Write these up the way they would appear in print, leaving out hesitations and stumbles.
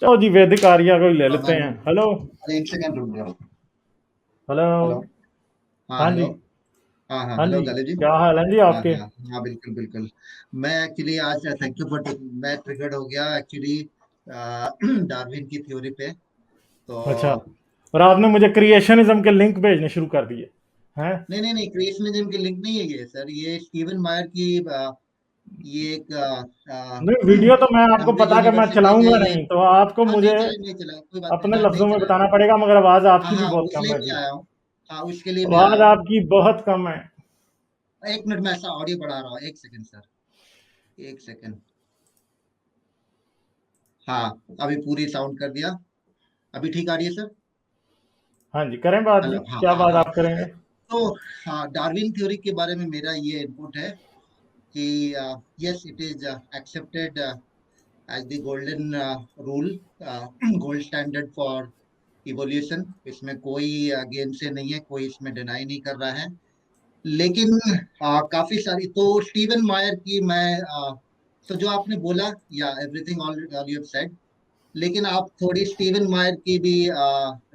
चलो जी, वैदिक आर्या को ही ले लेते मैंने हैं। हेलो। अरे एक सेकंड रुक जाओ। हेलो। हेलो। हाँ हाँ हेलो। जी। हाँ हाँ हाँ हेलो जी, गालिब जी। क्या हाल है जी हाँ आपके? हाँ हाँ बिल्कुल बिल्कुल। मैं एक्चुअली आज थैंक यू फॉर मैं ट्रिगर्ड हो गया एक्चुअली डार्विन की थ्योरी पे। तो अच्छा। और आपने मुझे क्रिएशनिज्म के लिंक भेजने शुरू कर दिए हैं? नहीं नहीं नहीं, क्रिएशनिज्म की लिंक नहीं है ये सर, ये स्टीवन मायर की ये एक नहीं, वीडियो तो मैं आपको कैम्ब्रिज पता कि मैं यूनिवर्सिटी के चलाऊंगा ये। नहीं, तो आपको हाँ मुझे नहीं चला नहीं चला, कोई बात नहीं, अपने नहीं लफ्जों में चलाया। बताना पड़ेगा, मगर आवाज हाँ आपकी भी हाँ, बहुत कम उसलिए है मैं जी। आया हूँ। हाँ उसके लिए मैं आवाज आया हूँ। आपकी बहुत कम है। एक मिनट में ऐसा ऑडियो बढ़ा रहा हूँ, एक सेकंड सर, एक सेकंड। हाँ अभी पूरी साउंड कर दिया। अभी ठीक आ रही है सर। हाँ जी, करें बात जी, हेलो। हाँ क्या हाँ बात हाँ। आप करेंगे? तो हाँ, डार्विन थ्योरी के बारे में मेरा ये इनपुट है कि yes it is accepted as the golden rule, gold standard for evolution. इसमें कोई गेम से नहीं है, कोई इसमें डिनाई नहीं कर रहा है। लेकिन काफी सारी तो स्टीवन मायर की मैं तो जो आपने बोला या everything all you have said, लेकिन आप थोड़ी स्टीवन मायर की भी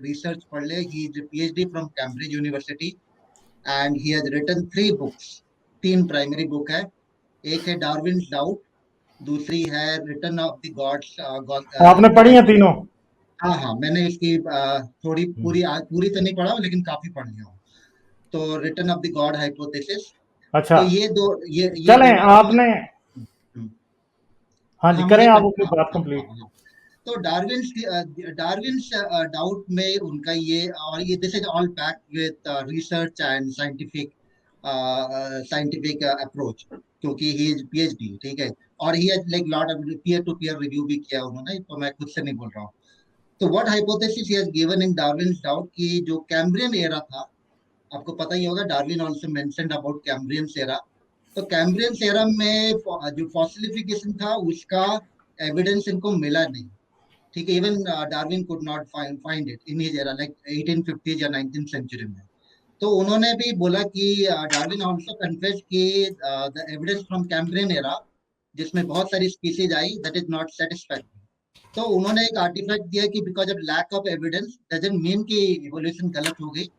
रिसर्च पढ़ ले। He is PhD from Cambridge University and he has written 3 books. 3 primary book है। एक है डार्विन्स डाउट, दूसरी है रिटर्न ऑफ द गॉड्स आपने द पढ़ी है हाइपोथेसिस। तीनों? हाँ हाँ, मैंने इसकी थोड़ी पूरी पूरी तो नहीं पढ़ा लेकिन काफी पढ़ लिया हूँ। तो return of the God hypothesis. अच्छा। तो ये चलें दोनों तो मैं। आपने। हम्म, हाँ जी, हाँ करें मुझे आप अपनी हाँ बात हाँ हाँ कंप्लीट। हाँ। तो डार्विन्स डाउट में उनका ये, और ये this is all back with research and scientific approach, क्योंकि ही इज पीएचडी, ठीक है। और he has like lot of peer to peer review भी किया उन्होंने, तो मैं खुद से नहीं बोल रहा हूँ। तो what hypothesis he has given in Darwin's doubt की जो कैम्ब्रियन एरा था, आपको पता ही होगा, Darwin also mentioned about Cambrian era. तो कैम्ब्रियन एरा में जो फॉसिलिफिकेशन था उसका एविडेंस इनको मिला नहीं। ठीक है, even Darwin could not find it in his era like 1850 या 19th सेंचुरी में। तो उन्होंने भी बोला कि डार्विन आल्सो कन्फेस कि the evidence from Cambrian era, जिसमें बहुत सारी स्पीसीज आई, दैट इज नॉट सेटिस्फैक्टरी। तो उन्होंने एक आर्टिफैक्ट दिया कि because of lack of evidence doesn't mean कि इवोल्यूशन गलत हो गई,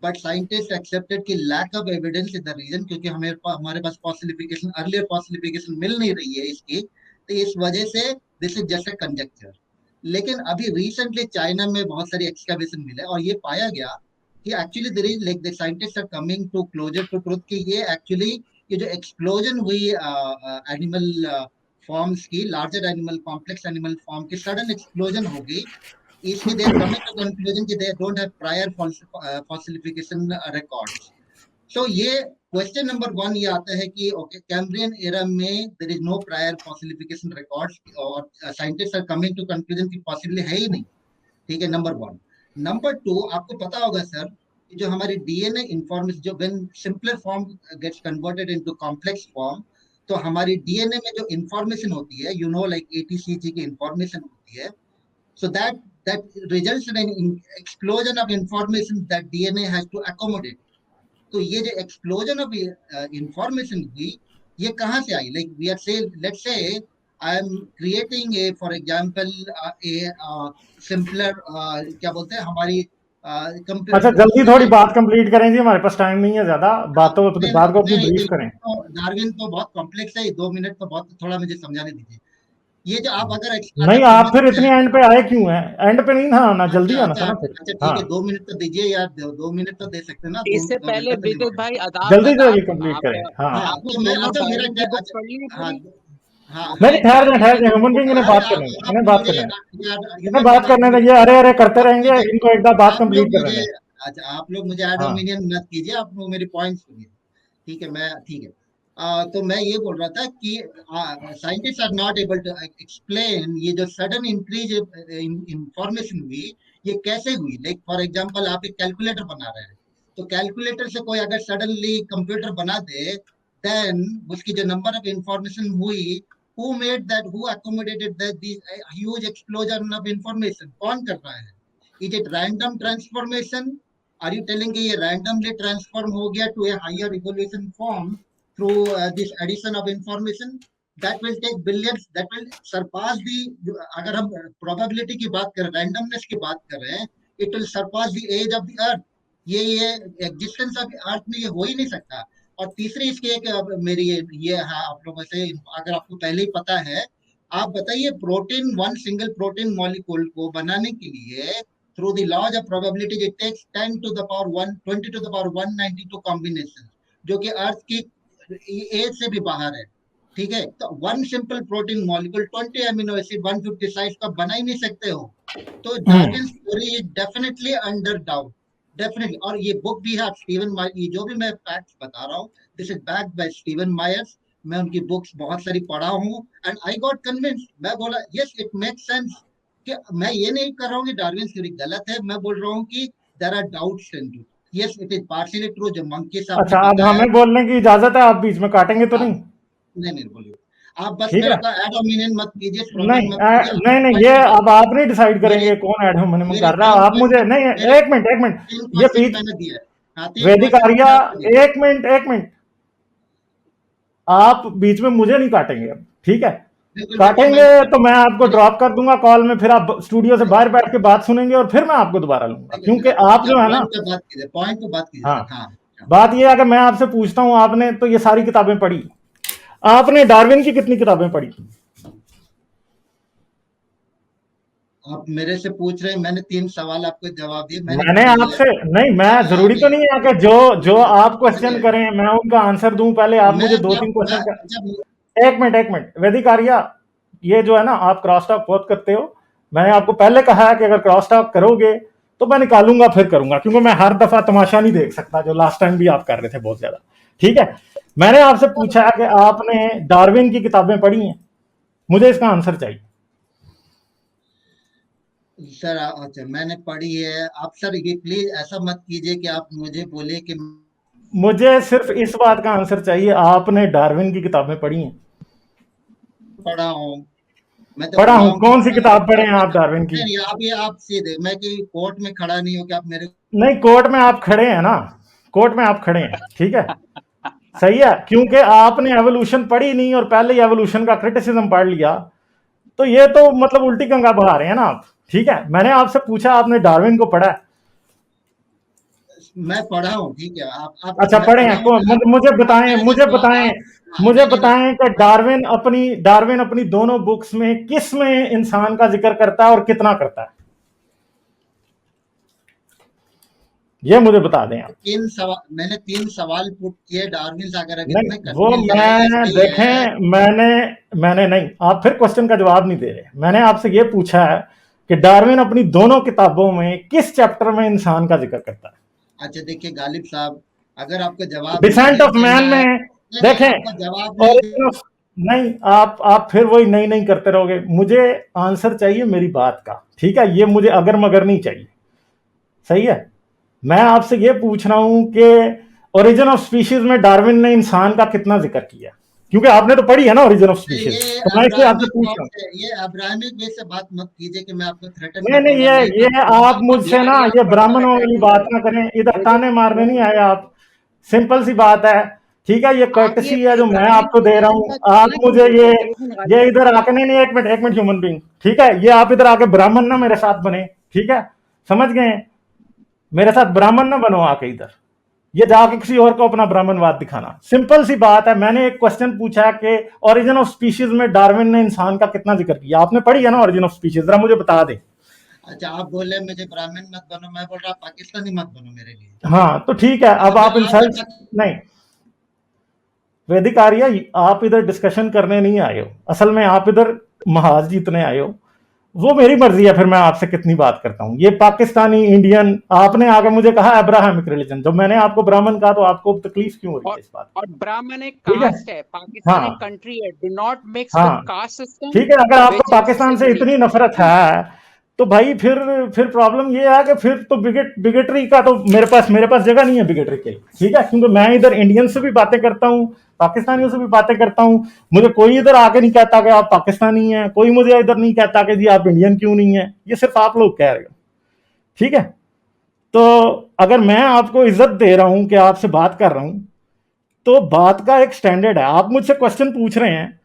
बट साइंटिस्ट एक्सेप्टेड कि lack of evidence is the reason, क्योंकि हमारे पास फॉसिलिफिकेशन, अर्लियर फॉसिलिफिकेशन मिल नहीं रही है इसकी, तो इस वजह से this is just a conjecture. लेकिन अभी रिसेंटली चाइना में बहुत सारी एक्सकवेशन मिले और ये पाया गया कि actually there is like the scientist are coming to closer to truth कि ये एक्चुअली ये जो एक्सप्लोजन हुई एनिमल फॉर्म्स की, larger animal, complex animal form की सडन एक्सप्लोजन हो गई, इसलिए they are coming to conclusion कि they don't have prior fossilification records. तो ये क्वेश्चन नंबर 1 ये आता है कि ओके, कैम्ब्रियन एरा में there is no prior fossilification records, और scientist are coming to conclusion कि पॉसिबली है ही नहीं। ठीक है, नंबर 1। नंबर 2, आपको पता होगा सर कि जो हमारी डीएनए इंफॉर्मेशन, जो when simpler form gets converted into complex form, तो हमारी डीएनए में जो इंफॉर्मेशन होती है, यू नो लाइक एटीसीजी की इंफॉर्मेशन होती है, so that results in an explosion of information that DNA has to accommodate. तो ये जो एक्सप्लोजन ऑफ इंफॉर्मेशन हुई, ये कहाँ से आई? लाइक वी आर से, let's say I am creating A for example A simpler, क्या बोलते हैं हमारी अच्छा, कंप्यूटर जल्दी थोड़ी मुझे। बात कंप्लीट करें जी, हमारे पास टाइम नहीं है ज्यादा। हाँ, बातों नहीं बात को अपनी नहीं ब्रीफ नहीं, करें। तो डार्विन तो बहुत कॉम्प्लेक्स है, 2 मिनट तो बहुत, थोड़ा मुझे समझाने दीजिए। ये जो आप अगर नहीं, अगर आप फिर समझते इतनी हैं। एंड पे आए क्यों हैं? एंड पे नहीं ना आना, जल्दी अच्छा आना अच्छा था ना फिर। अच्छा, हाँ, ठीक है, 2 मिनट तो दीजिए यार, 2 मिनट तो दे सकते हैं ना, दो इससे दो मिनट पहले तो नहीं विवेक मांगा। भाई, आदाब जल्दी से ये आदाब। कंप्लीट आप करें। हाँ। हाँ आपने तो मैं, दोनों अच्छा मेरा डार्विन की बुक अच्छा। पढ़ ली है हाँ पूरी? हाँ नहीं हाँ नहीं, ठहर जाए डार्विन ठहर की जाए, जो ह्यूमन बुक बींग, इन्हें अरे बात करने दें, आप इन्हें बात मुझे करने दें। यार इन्हें ह्यूमन बात बीइंग, आप करने दें, मुझे ये अरे अरे करते आप रहेंगे, मुझे इनको एक बार बात आप कंप्लीट लोग करने मुझे दें। अच्छा, आप लोग मुझे एड हाँ। ओमिनियन मत कीजिए, आप लोग मेरी पॉइंट सुनिए। ठीक है, मैं ठीक है। तो मैं ये बोल रहा था कि scientist are not able to explain ये जो सडन इंक्रीज इंफॉर्मेशन हुई, ये कैसे हुई। लाइक फॉर एग्जांपल, आप एक कैलकुलेटर बना रहे हैं, तो कैलकुलेटर से कोई अगर सडनली कंप्यूटर बना दे, देन उसकी जो नंबर ऑफ इंफॉर्मेशन हुई, who made that, who accommodated that this huge explosion of information, कौन कर रहा है? Is it random transformation? Are you telling ये रैंडमली ट्रांसफॉर्म हो गया to a higher evolution form through this addition of information? that will take billions, that will surpass the, अगर हम probability की बात कर रहे हैं, randomness की बात कर रहे हैं, it will surpass the age of the earth. ये existence of earth में ये हो ही नहीं सकता. और तीसरी इसकी एक मेरी ये हाँ, आप लोगों से, अगर आपको पहले ही पता है, आप बताइए protein, one single protein molecule को बनाने के लिए through the laws of probability it takes 10 to the power 1 20 to the power 192 combinations, जो कि अर्थ की एज से भी बाहर है. ठीक है, तो one simple protein molecule 20 amino acid 150 size का बना ही नहीं सकते हो. तो Darwin theory is definitely under doubt, definitely. और ये बुक भी है, स्टीवन मायर, ये जो भी मैं फैक्ट्स बता रहा हूँ, this is backed by Stephen Meyers. मैं उनकी बुक्स बहुत सारी पढ़ा हूँ, एंड आई गॉट कन्विंस्ड. मैं बोला यस इट मेक्स सेंस, कि मैं ये नहीं कर रहा हूँ कि डार्विन थ्योरी गलत है, मैं बोल रहा हूँ कि there are doubts in it. Yes it is partially true, जो मंकी साहब अच्छा, ने अब बताया. हमें बोलने की इजाजत है, आप बीच में काटेंगे तो नहीं? नहीं बोलिए, आप बस ठीक मेरे है, को ऐड ओमिनियन मत कीजिए, नहीं स्लोगन मत कीजिए. नहीं नहीं, ये अब आप नहीं डिसाइड करेंगे कौन एड होम मेरे कर रहा है. तीन आप मुझे क्वेश्चन, नहीं, मेरे एक मिनट एक मिनट, तीन ये क्वेश्चन बीच मैंने दिया है. हाँ, तीन वैदिक क्वेश्चन आर्या, मैंने आपको दिया. एक मिनट एक मिनट, आप बीच में मुझे नहीं काटेंगे अब, ठीक है? बिल्कुल बिल्कुल, मैं काटेंगे नहीं तो करता. मैं आपको मैंने ड्रॉप कर दूंगा कॉल में, फिर आप स्टूडियो से बाहर बैठ के बात सुनेंगे और फिर मैं आपको दोबारा लूंगा, क्योंकि आप अच्छा, जो है ना, पॉइंट पे बात कीजिए, पॉइंट पे बात कीजिए हाँ, सर. हाँ हाँ. बात ये है कि मैं आपसे पूछता हूं, आपने तो ये सारी किताबें पढ़ी, आपने डार्विन की कितनी किताबें पढ़ी? आप मेरे से पूछ रहे हैं, मैंने 3 सवाल आपको जवाब दिए, मैंने मैंने पढ़ी है. आपसे नहीं, मैं जरूरी तो नहीं है कि जो जो आप क्वेश्चन चलिए, करें मैं उनका आंसर दूं. पहले आप मैं मुझे दो तीन जब मैं क्वेश्चन का, जब एक मिनट वैदिक आर्या, ये जो है ना, आप क्रॉस टॉक बहुत करते हो. मैंने आपको पहले कहा है कि अगर क्रॉस टॉक करोगे तो मैं निकालूंगा फिर करूंगा, क्योंकि मैं हर दफा तमाशा नहीं देख सकता, जो लास्ट टाइम भी आप कर रहे थे बहुत ज्यादा. ठीक है, मैंने आपसे पूछा है कि आपने डार्विन की किताबें पढ़ी हैं, मुझे इसका आंसर चाहिए. सर, अच्छा मैंने पढ़ी है. आप सर ये प्लीज ऐसा मत कीजिए कि आप मुझे बोले कि मुझे सिर्फ इस बात का आंसर चाहिए, आपने डार्विन की किताबें पढ़ी हैं? पढ़ा हूँ. मैं तो पढ़ा पढ़ा हूं, हूँ कि कौन सी किताब पढ़े हैं आप डार्विन की? नहीं, आप ये आप सीधे, मैं कि कोर्ट में खड़ा नहीं हो कि आप मेरे. नहीं, कोर्ट में आप खड़े हैं ना, कोर्ट में आप खड़े हैं, ठीक है, सही है, क्योंकि आपने एवोल्यूशन पढ़ी नहीं और पहले ही एवोल्यूशन का क्रिटिसिज्म पढ़ लिया, तो ये तो मतलब उल्टी गंगा बहा रहे हैं ना आप. ठीक है, मैंने आपसे पूछा आपने डार्विन को पढ़ा है? मैं पढ़ा हूँ, ठीक है. आप अच्छा, मैं पढ़े पढ़ा हैं, हूँ. मुझे आप बताएं, मेरे से मुझे बताएं, हाँ, मुझे नहीं बताएं कि डार्विन अपनी दोनों बुक्स में किस में इंसान का जिक्र करता है और कितना करता है, ये मुझे बता दें आप. मैंने 3 सवाल पुट किए. डार्विन से अगर नहीं, इतने वो कंफ्यूज है या मैं सही है. देखें, मैंने नहीं, आप फिर क्वेश्चन का जवाब नहीं दे रहे. मैंने आपसे ये पूछा है कि डार्विन अपनी दोनों किताबों में किस चैप्टर में इंसान का जिक्र करता है? अच्छा देखिए गालिब साहब, अगर आपको जवाब डिसेंट नहीं ऑफ मैन देना है, में नहीं देखें, आपका जवाब नहीं origin of- नहीं, आप फिर वही नहीं नहीं करते रहोगे. मुझे आंसर चाहिए मेरी बात का, ठीक है, ये मुझे अगर मगर नहीं चाहिए, सही है? मैं आपसे ये पूछ रहा हूं कि ओरिजिन ऑफ स्पीशीज में डार्विन ने इंसान का कितना जिक्र किया, क्योंकि आपने तो पढ़ी है ना ओरिजिन ऑफ स्पीशीज, ये तो मैं इसलिए आपसे अब्राहमिक पूछ थॉट रहा हूँ. से, ये अब्राहमिक वे से बात मत कीजिए कि मैं आपको थ्रेटन नहीं नहीं, करूंगा, ये नहीं मैं ये आपको आप बोलूंगा मुझसे ना, ये ये आप पर्सनल ब्राह्मणों अटैक वाली नहीं बात करें. ना करें, इधर ताने मारने नहीं आए आप. सिंपल सी बात है, ठीक है, ये आप ये कर्टसी है जो मैं ब्राह्मण आपको दे रहा क्वेश्चन हूँ. का आप जवाब क्यों मुझे नहीं देते? एक मिनट गालिब ये साहब, इधर आके, नहीं, एक मिनट ह्यूमन बीइंग, ठीक है, ये आप इधर आके ब्राह्मण ना मेरे साथ बने, ठीक है, समझ गए? मेरे साथ ब्राह्मण ना बनो आके इधर, ये जाके किसी और को अपना ब्राह्मणवाद दिखाना. सिंपल सी बात है, मैंने एक क्वेश्चन पूछा कि ओरिजिन ऑफ स्पीशीज में डार्विन ने इंसान का कितना जिक्र किया. आपने पढ़ी है ना ओरिजिन ऑफ स्पीशीज, जरा मुझे बता दे. अच्छा, आप बोले मुझे ब्राह्मण मत बनो, मैं बोल रहा पाकिस्तानी मत बनो मेरे लिए. हाँ, तो ठीक है, अब आप इंसल्ट नहीं, वैदिक आर्य, आप इधर डिस्कशन करने नहीं आए हो, असल में आप इधर महाज जीतने आए हो. वो मेरी मर्जी है फिर मैं आपसे कितनी बात करता हूँ. ये पाकिस्तानी, इंडियन, आपने आगे मुझे कहा अब्राहमिक रिलीजन, जब मैंने आपको ब्राह्मण कहा तो आपको तकलीफ क्यों हो रही है इस बात? और ब्राह्मण एक ठीक है, कास्ट है, पाकिस्तान एक हाँ कंट्री है. डू नॉट मिक्स विद हाँ, कास्ट सिस्टम ठीक है, अगर आपको विच पाकिस्तान एग्जिस्ट से इन इतनी इंडिया. नफरत है तो भाई फिर प्रॉब्लम ये है कि फिर तो बिगेटरी का तो मेरे पास जगह नहीं है बिगेटरी के लिए, ठीक है, क्योंकि मैं इधर इंडियन से भी बातें करता हूँ, पाकिस्तानियों से भी बातें करता हूँ. मुझे कोई इधर आके नहीं कहता कि आप पाकिस्तानी हैं, कोई मुझे इधर नहीं कहता कि जी आप इंडियन क्यों नहीं है, ये सिर्फ आप लोग कह रहे हो, ठीक है? तो अगर मैं आपको इज्जत दे रहा हूं कि आपसे बात कर रहा हूं, तो बात का एक स्टैंडर्ड है. आप मुझसे क्वेश्चन पूछ रहे हैं,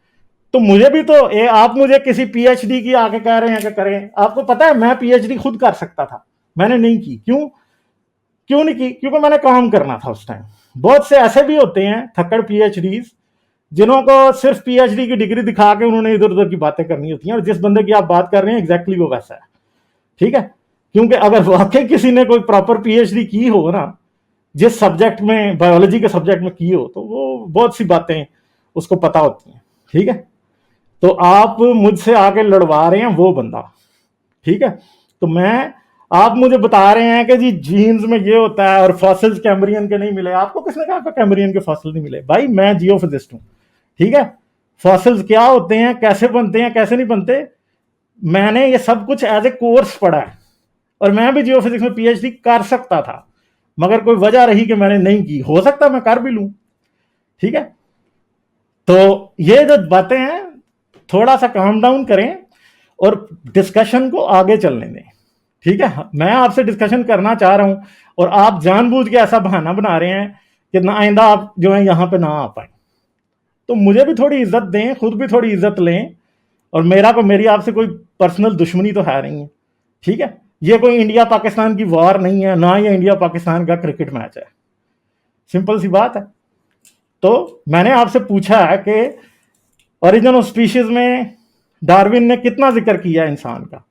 तो मुझे भी तो आप मुझे किसी पीएचडी की आके कह रहे हैं कि करें। आपको पता है मैं पीएचडी खुद कर सकता था, मैंने नहीं की। क्यों नहीं की? क्योंकि मैंने काम करना था उस टाइम। बहुत से ऐसे भी होते हैं थक्कड़ पीएचडीज जिन्हों को सिर्फ पीएचडी की डिग्री दिखा के उन्होंने इधर उधर की बातें करनी होती हैं, और जिस बंदे की आप बात कर रहे हैं एग्जैक्टली वो वैसा है। ठीक है, क्योंकि अगर वाकई किसी ने कोई प्रॉपर पीएचडी की हो ना, जिस सब्जेक्ट में, बायोलॉजी के सब्जेक्ट में की हो, तो वो बहुत सी बातें उसको पता होती हैं। ठीक है, तो आप मुझसे आके लड़वा रहे हैं वो बंदा। ठीक है, तो आप मुझे बता रहे हैं कि जी जीन्स में ये होता है और फॉसिल्स कैम्ब्रियन के नहीं मिले। आपको किसने कहा कैम्ब्रियन के फॉसिल नहीं मिले? भाई मैं जियोफिजिस्ट हूं। ठीक है, फॉसिल्स क्या होते हैं, कैसे बनते हैं, कैसे नहीं बनते, मैंने ये सब कुछ एज ए कोर्स पढ़ा है। और मैं भी जियोफिजिक्स में पीएचडी कर सकता था, मगर कोई वजह रही कि मैंने नहीं की। हो सकता मैं कर भी लूं। ठीक है, तो ये जो बातें हैं थोड़ा सा काम डाउन करें और डिस्कशन को आगे चलने दें। ठीक है, मैं आपसे डिस्कशन करना चाह रहा हूं और आप जानबूझ के ऐसा बहाना बना रहे हैं कि ना आइंदा आप जो है यहां पे ना आ पाए। तो मुझे भी थोड़ी इज्जत दें, खुद भी थोड़ी इज्जत लें। और मेरी आपसे कोई पर्सनल दुश्मनी तो है नहीं है। ठीक है, ये कोई इंडिया पाकिस्तान की वॉर नहीं है, ना ये इंडिया पाकिस्तान का क्रिकेट मैच है। सिंपल सी बात है। तो मैंने आपसे पूछा है कि ओरिजिन ऑफ स्पीशीज में डार्विन ने कितना जिक्र किया इंसान का?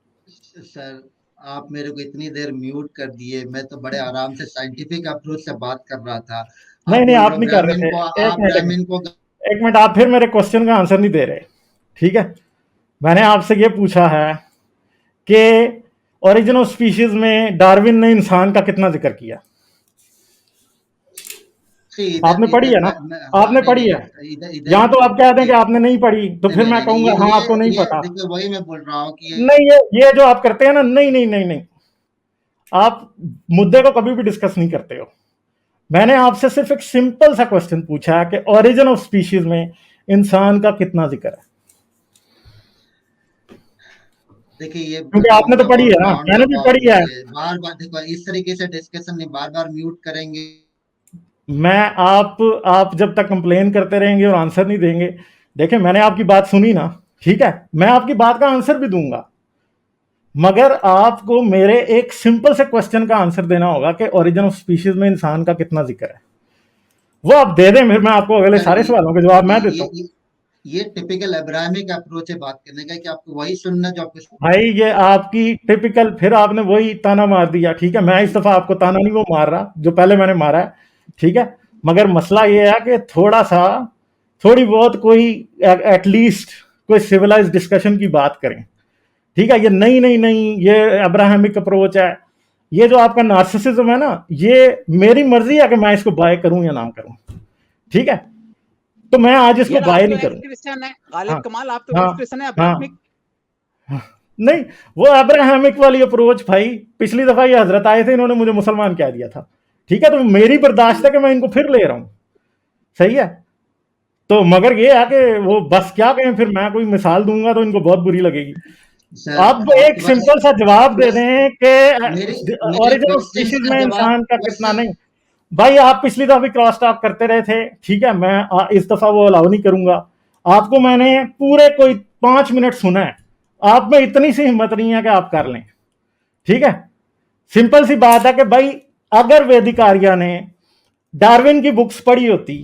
सर आप मेरे को इतनी देर म्यूट कर दिए, मैं तो बड़े आराम से साइंटिफिक अप्रोच से बात कर रहा था। आप नहीं बोल आप रहे हो नहीं कर रहे ब्राह्मण थे। को, एक आप मिनट ब्राह्मण को। एक मिनट, आप फिर मेरे क्वेश्चन का आंसर नहीं दे रहे। ठीक है, मैंने आपसे ये पूछा है कि ओरिजिन ऑफ स्पीशीज में डार्विन ने इंसान का कितना जिक्र किया? आपने पढ़ी है ना? आपने नहीं पढ़ी नहीं, है? इधर इधर यहाँ तो आप कह दें कि नहीं आपने नहीं पढ़ी, तो नहीं फिर नहीं मैं नहीं नहीं, कहूंगा हाँ आपको नहीं ये पता। देखो वही मैं बोल रहा हूँ कि नहीं, ये जो आप करते हैं ना, नहीं नहीं नहीं नहीं, आप मुद्दे को कभी भी डिस्कस नहीं करते हो। मैंने आपसे सिर्फ एक सिंपल सा क्वेश्चन पूछा है कि ओरिजिन ऑफ स्पीशीज में इंसान का कितना जिक्र है। देखिए ये क्योंकि आपने बिकम्स तो पढ़ी है अबाउट ना, नॉट मैंने भी अबाउट, पढ़ी है। देखिए बार बार देखो इस तरीके से डिस्कशन नहीं, बार बार म्यूट करेंगे। मैं आप जब तक कंप्लेन करते रहेंगे और आंसर नहीं देंगे, देखिए मैंने आपकी बात सुनी ना, ठीक है, मैं आपकी बात का आंसर भी दूंगा, मगर आपको मेरे एक सिंपल से क्वेश्चन का आंसर देना होगा कि ओरिजिन ऑफ स्पीशीज में इंसान का कितना जिक्र है। वो आप दे दें, फिर मैं आपको अगले सर सारे सवालों के जवाब मैं देता हूँ। ये टिपिकल अब्राहमिक अप्रोच है बात करने का कि आपको वही सुनना जो आपको। भाई ये आपकी टिपिकल, फिर आपने वही ताना मार दिया। ठीक है, मैं इस दफा आपको ताना नहीं वो मार रहा जो पहले मैंने मारा है। ठीक है, मगर मसला ये है कि थोड़ी बहुत कोई एटलीस्ट कोई सिविलाइज डिस्कशन की बात करें। ठीक है, ये नहीं नहीं नहीं, ये अब्राहमिक अप्रोच है, ये जो आपका नार्सिसिज्म है ना, ये मेरी मर्जी है कि मैं इसको बाय करूं या ना करूं। ठीक है, तो मैं आज इसको यार आप बाय तो नहीं एक्स करूं। क्रिश्चियन है गालिब हाँ कमाल, आप तो हाँ एक्स क्रिश्चियन है हाँ, अब्राहमिक। नहीं वो अब्राहमिक वाली अप्रोच भाई, पिछली दफा ये हजरत आए थे, इन्होंने मुझे मुसलमान कह दिया था। ठीक है, तो मेरी बर्दाश्त है कि मैं इनको फिर ले रहा हूं। सही है, तो मगर ये है कि वो बस क्या कहें, फिर मैं कोई मिसाल दूंगा तो इनको बहुत बुरी लगेगी। सर आप एक आपके पास सिंपल सा जवाब दे दें कि मेरे मेरे ओरिजिन ऑफ क्वेश्चंस स्पीशीज का में जवाब, इंसान का कितना क्वेश्चन नहीं। भाई आप पिछली दफा भी क्रॉस टॉक करते रहे थे। ठीक है, मैं इस दफा वो अलाउ नहीं करूंगा। आपको मैंने पूरे कोई 5 मिनट सुना है, आप में इतनी सी हिम्मत नहीं है कि आप कर लें। ठीक है, सिंपल सी बात है कि भाई अगर वैदिक आर्या ने डार्विन की बुक्स पढ़ी होती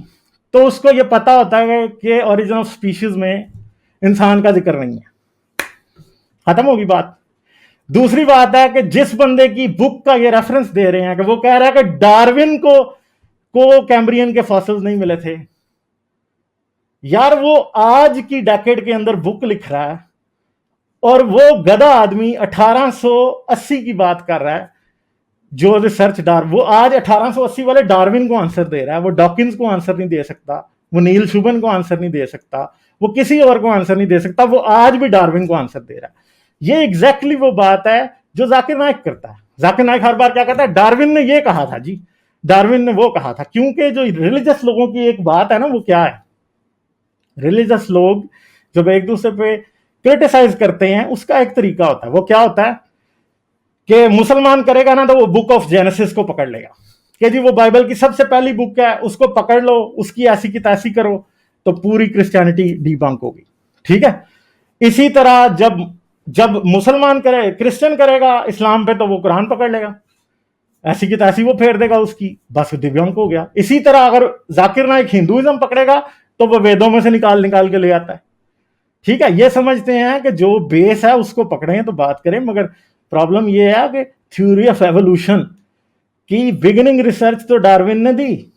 तो उसको यह पता होता है कि ओरिजिन ऑफ स्पीशीज में इंसान का जिक्र नहीं है। खत्म होगी बात। दूसरी बात है कि जिस बंदे की बुक का ये रेफरेंस दे रहे हैं कि वो कह रहा है कि डार्विन को कैम्ब्रियन के फॉसिल्स नहीं मिले थे, यार वो आज की डेकेड के अंदर बुक लिख रहा है और वो गधा आदमी 1880 की बात कर रहा है। जो रिसर्च वो आज 1880 वाले डार्विन को आंसर दे रहा है, वो डॉकिंस को आंसर नहीं दे सकता, वो नील शुबन को आंसर नहीं दे सकता, वो किसी और को आंसर नहीं दे सकता, वो आज भी डार्विन को आंसर दे रहा है। ये एग्जैक्टली वो बात है जो जाकिर नाइक करता है। जाकिर नाइक हर बार क्या कहता है, डार्विन ने ये कहा था जी, डार्विन ने वो कहा था। क्योंकि जो रिलीजियस लोगों की एक बात है ना, वो क्या है, रिलीजियस लोग जब एक दूसरे पे क्रिटिसाइज करते हैं उसका एक तरीका होता है। वो क्या होता है कि मुसलमान करेगा ना तो वो बुक ऑफ जेनेसिस को पकड़ लेगा कि जी वो बाइबल की सबसे पहली बुक है, उसको पकड़ लो, उसकी ऐसी की तैसी करो, तो पूरी क्रिश्चियनिटी डीबंक होगी। ठीक है। इसी तरह जब जब मुसलमान करे, क्रिश्चियन करेगा इस्लाम पे, तो वो कुरान पकड़ लेगा, ऐसी की तैसी वो फेर देगा उसकी, बस दिव्यांग हो गया। इसी तरह अगर जाकिर नाइक हिंदुइज्म पकड़ेगा तो वो वेदों में से निकाल निकाल के ले आता है। ठीक है, ये समझते हैं कि जो बेस है उसको पकड़े तो बात करें, मगर प्रॉब्लम ये है कि थ्योरी ऑफ एवोल्यूशन की बिगिनिंग रिसर्च तो डार्विन ने दी,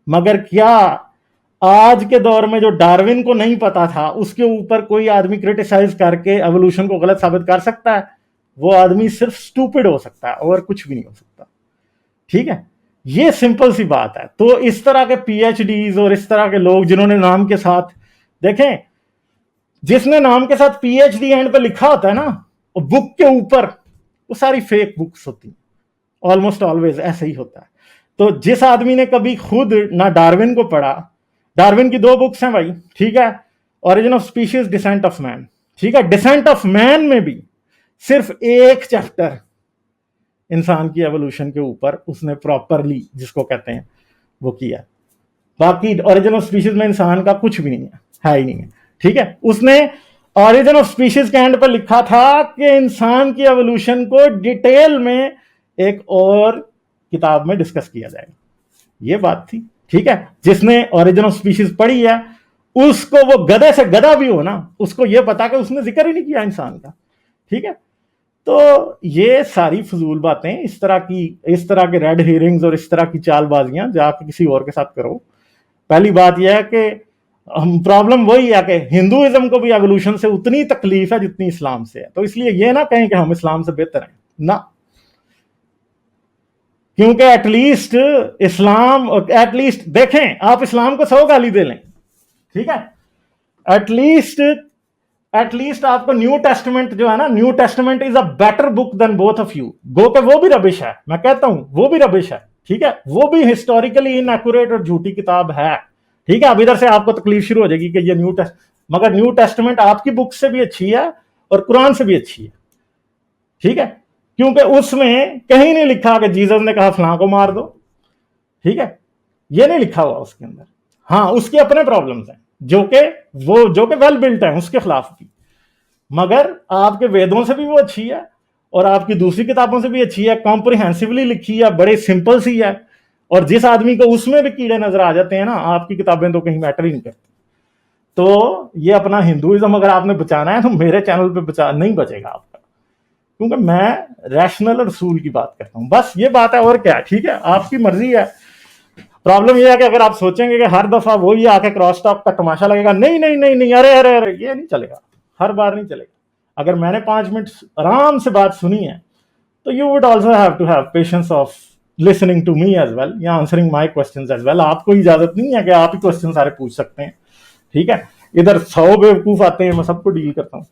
मगर क्या आज के दौर में जो डार्विन को नहीं पता था उसके ऊपर कोई आदमी क्रिटिसाइज करके एवोल्यूशन को गलत साबित कर सकता है? वो आदमी सिर्फ स्टूपिड हो सकता है और कुछ भी नहीं हो सकता। ठीक है, ये सिंपल सी बात है। तो इस तरह के पीएचडीज और इस तरह के लोग जिन्होंने नाम के साथ, देखें, जिसने नाम के साथ पीएचडी एंड पे लिखा होता है ना, वो बुक के ऊपर, वो सारी फेक बुक्स होती हैं, ऑलमोस्ट ऑलवेज ऐसे ही होता है। तो जिस आदमी ने कभी खुद ना डार्विन को पढ़ा, डार्विन की 2 बुक्स हैं भाई, ठीक है, origin of species, descent of man, ठीक है, डिसेंट ऑफ मैन में भी सिर्फ 1 चैप्टर इंसान की एवोल्यूशन के ऊपर उसने प्रॉपरली, जिसको कहते हैं, वो किया। बाकी ओरिजिन ऑफ स्पीशीज में इंसान का कुछ भी नहीं है ही नहीं है। ठीक है, उसने ओरिजिन ऑफ स्पीशीज के एंड पर लिखा था कि इंसान की एवोल्यूशन को डिटेल में एक और किताब में डिस्कस किया जाएगा, ये बात थी। ठीक है, जिसने ओरिजिन ऑफ स्पीशीज पढ़ी है उसको, वो गधे से गधा भी हो ना, उसको ये पता कि उसने जिक्र ही नहीं किया इंसान का। ठीक है, तो ये सारी फजूल बातें, इस तरह के रेड हियरिंग्स और इस तरह की चालबाजियां जाके किसी और के साथ करो। पहली बात यह है कि हम, प्रॉब्लम वही है कि हिंदुइज्म को भी एवोल्यूशन से उतनी तकलीफ है जितनी इस्लाम से है। तो इसलिए ये ना कहें कि हम इस्लाम से बेहतर हैं ना, क्योंकि एटलीस्ट इस्लाम, एटलीस्ट देखें, आप इस्लाम को 100 गाली दे लें, ठीक है, एटलीस्ट आपको न्यू टेस्टमेंट जो है ना, new testament is a better book than both of you. गो के वो भी रबिश है, मैं कहता हूं वो भी रबिश है। ठीक है, वो भी हिस्टोरिकली इनएक्यूरेट और झूठी किताब है। ठीक है, अब इधर से आपको तकलीफ शुरू हो जाएगी कि ये मगर न्यू टेस्टमेंट आपकी बुक से भी अच्छी है और कुरान से भी अच्छी है। ठीक है, क्योंकि उसमें कहीं नहीं लिखा कि जीसस ने कहा फलां को मार दो। ठीक है, ये नहीं लिखा हुआ उसके अंदर। हाँ, उसके अपने प्रॉब्लम्स हैं जो कि वेल बिल्ट है, उसके खिलाफ भी, मगर आपके वेदों से भी वो अच्छी है और आपकी दूसरी किताबों से भी अच्छी है, कॉम्प्रिहेंसिवली लिखी है, बड़े सिंपल सी है। और जिस आदमी को उसमें भी कीड़े नजर आ जाते हैं ना, आपकी किताबें तो कहीं मैटर ही नहीं करती। तो ये अपना हिंदुइज्म अगर आपने बचाना है तो मेरे चैनल पे नहीं बचेगा आपका, क्योंकि मैं रैशनल और असूल की बात करता हूं, बस ये बात है, और क्या है। ठीक है, आपकी मर्जी है। प्रॉब्लम यह है कि अगर आप सोचेंगे कि हर दफा वही आके क्रॉस टॉक का तमाशा लगेगा, नहीं नहीं नहीं नहीं, अरे अरे अरे, ये नहीं चलेगा, हर बार नहीं चलेगा। अगर मैंने 5 मिनट आराम से बात सुनी है तो you would also have to have patience of listening to me as well, या answering my questions as well. आपको इजाजत नहीं है कि आप ही क्वेश्चन सारे पूछ सकते हैं। ठीक है, इधर 100 बेवकूफ आते हैं, मैं सबको डील करता हूँ।